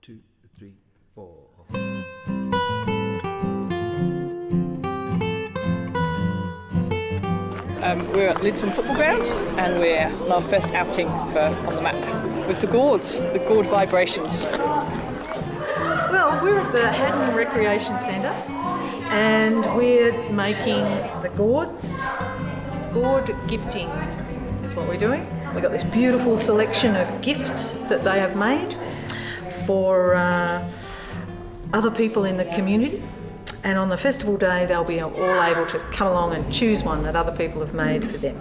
2, 3, 4. We're at Linton Football Ground and we're on our first outing on the map with the Gourds, the Gourd Vibrations. Well, we're at the Haddon Recreation Centre and we're making the Gourds. Gourd gifting is what we're doing. We've got this beautiful selection of gifts that they have made for other people in the community. And on the festival day, they'll be all able to come along and choose one that other people have made for them.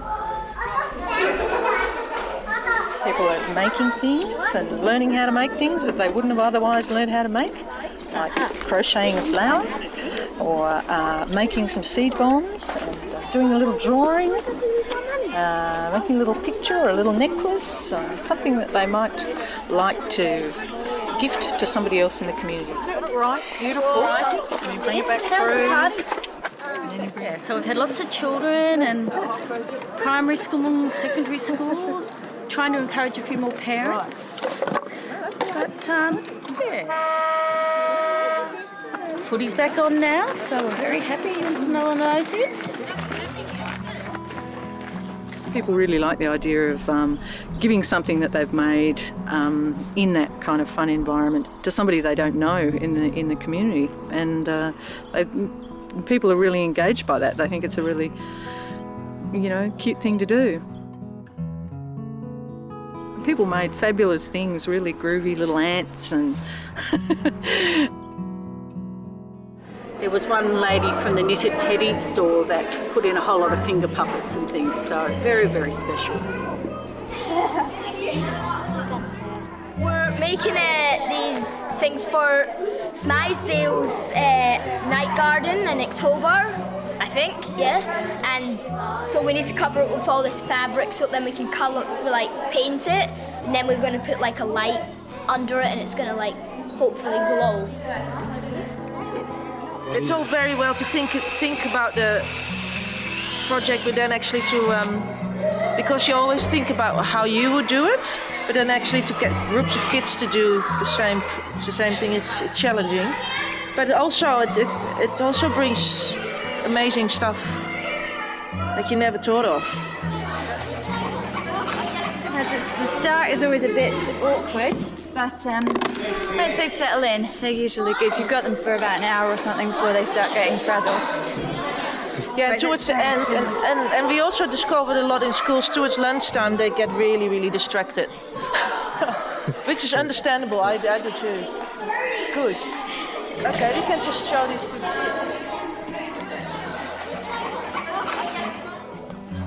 People are making things and learning how to make things that they wouldn't have otherwise learned how to make, like crocheting a flower or making some seed bombs and doing a little drawing, making a little picture or a little necklace, something that they might like to gift to somebody else in the community. Right, beautiful. And you bring it back through. Yeah, so we've had lots of children and primary school, secondary school, trying to encourage a few more parents. But yeah. Footy's back on now, so we're very happy and no one knows it. People really like the idea of giving something that they've made in that kind of fun environment to somebody they don't know in the community, and people are really engaged by that. They think it's a really, cute thing to do. People made fabulous things, really groovy little ants and. There was one lady from the Knitted Teddy store that put in a whole lot of finger puppets and things, so very, very special. We're making these things for Smysedale's night garden in October, I think, yeah. And so we need to cover it with all this fabric so then we can paint it, and then we're going to put a light under it and it's going to hopefully glow. It's all very well to think about the project, but then actually because you always think about how you would do it, but then actually to get groups of kids to do the same thing, it's challenging. But also it also brings amazing stuff that you never thought of. The start is always a bit awkward, but once they settle in, they're usually good. You've got them for about an hour or something before they start getting frazzled. Yeah, towards the end, and we also discovered a lot in schools, towards lunchtime they get really, really distracted. Which is understandable, I do too. Good. Okay, we can just show these to the kids.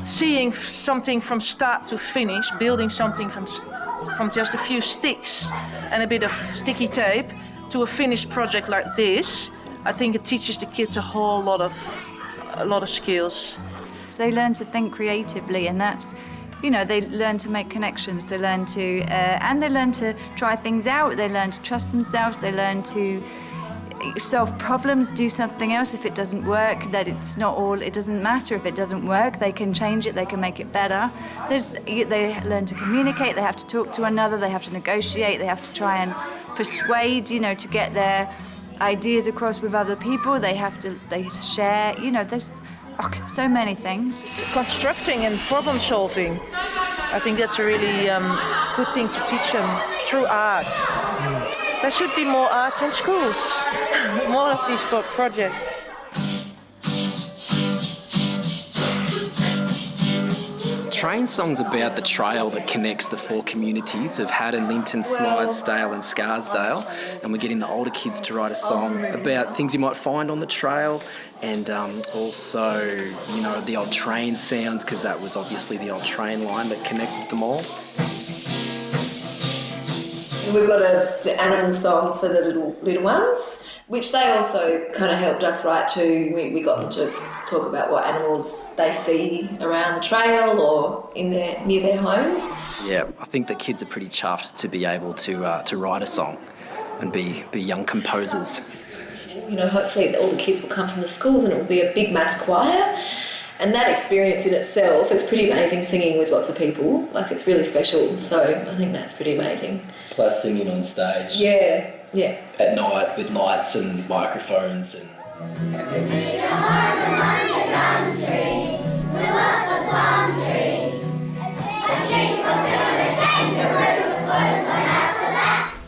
Seeing something from start to finish, building something from just a few sticks and a bit of sticky tape to a finished project like this, I think it teaches the kids a lot of skills. So they learn to think creatively, and that's, they learn to make connections. They learn to try things out. They learn to trust themselves. They learn to solve problems, do something else if it doesn't work, that it doesn't matter if it doesn't work, they can change it, they can make it better. They learn to communicate, they have to talk to one another, they have to negotiate, they have to try and persuade, to get their ideas across with other people, they share, there's so many things. Constructing and problem solving, I think that's a really good thing to teach them through art. There should be more arts in schools, more of these projects. Train song's about the trail that connects the four communities of Haddon, Linton, Smysedale and Scarsdale, and we're getting the older kids to write a song about things you might find on the trail, and also, the old train sounds, because that was obviously the old train line that connected them all. We've got the animal song for the little ones, which they also kind of helped us write too. We got them to talk about what animals they see around the trail or near their homes. Yeah, I think the kids are pretty chuffed to be able to write a song and be young composers. Hopefully all the kids will come from the schools and it will be a big mass choir. And that experience in itself, it's pretty amazing singing with lots of people. It's really special. So I think that's pretty amazing. Plus singing on stage. Yeah. Yeah. at night with lights and microphones and.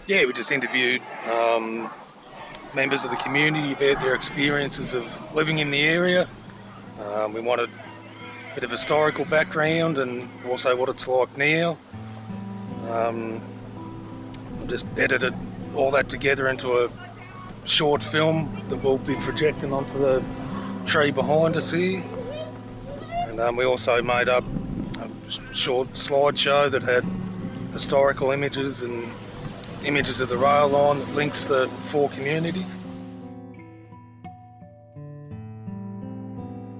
Yeah, we just interviewed members of the community about their experiences of living in the area. We wanted a bit of historical background and also what it's like now. I just edited all that together into a short film that we'll be projecting onto the tree behind us here. And we also made up a short slideshow that had historical images and images of the rail line that links the 4 communities.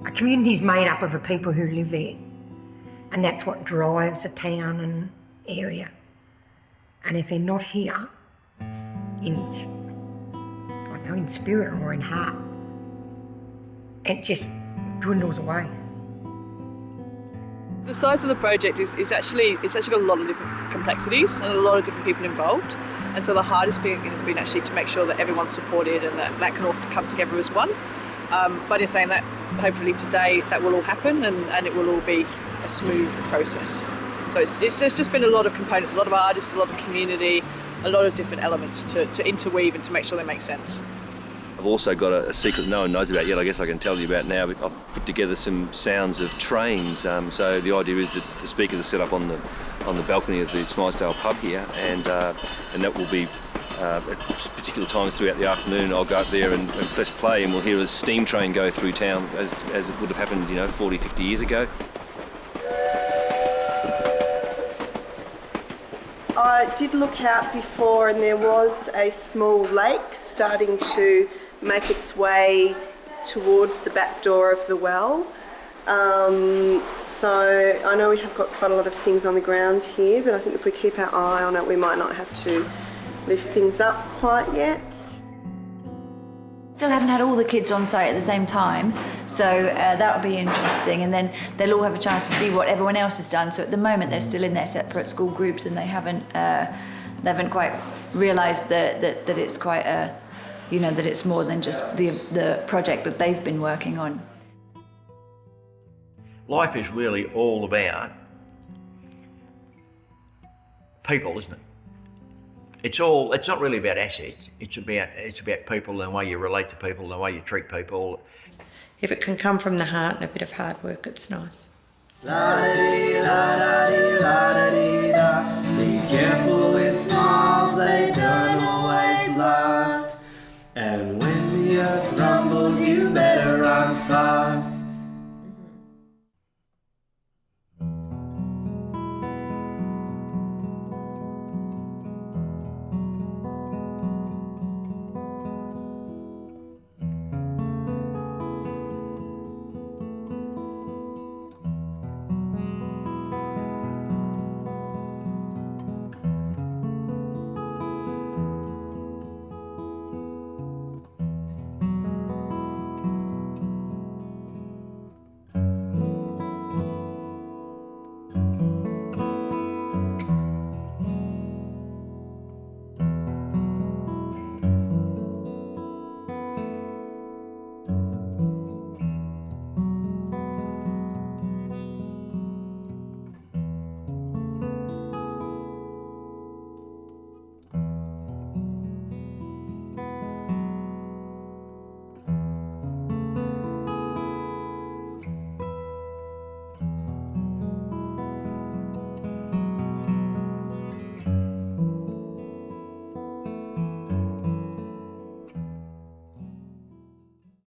A community is made up of the people who live there, and that's what drives a town and area. And if they're not here, in spirit or in heart, it just dwindles away. The size of the project it's actually got a lot of different complexities and a lot of different people involved. And so the hardest thing has been actually to make sure that everyone's supported and that can all come together as one. But in saying that, hopefully today that will all happen and it will all be a smooth process. So there's just been a lot of components, a lot of artists, a lot of community, a lot of different elements to interweave and to make sure they make sense. I've also got a secret no one knows about yet, I guess I can tell you about now. I've put together some sounds of trains. So the idea is that the speakers are set up on the balcony of the Smythesdale pub here, and that will be at particular times throughout the afternoon. I'll go up there and press play, and we'll hear a steam train go through town as it would have happened, 40, 50 years ago. I did look out before, and there was a small lake starting to make its way towards the back door of the well. So I know we have got quite a lot of things on the ground here, but I think if we keep our eye on it, we might not have to lift things up quite yet. Still haven't had all the kids on site at the same time, so that'll be interesting, and then they'll all have a chance to see what everyone else has done. So at the moment they're still in their separate school groups, and they haven't quite realised that it's quite a, that it's more than just the project that they've been working on. Life is really all about people, isn't it? It's not really about assets. It's about people and the way you relate to people, the way you treat people. If it can come from the heart and a bit of hard work, it's nice. La da dee, la da dee, la da dee da. Be careful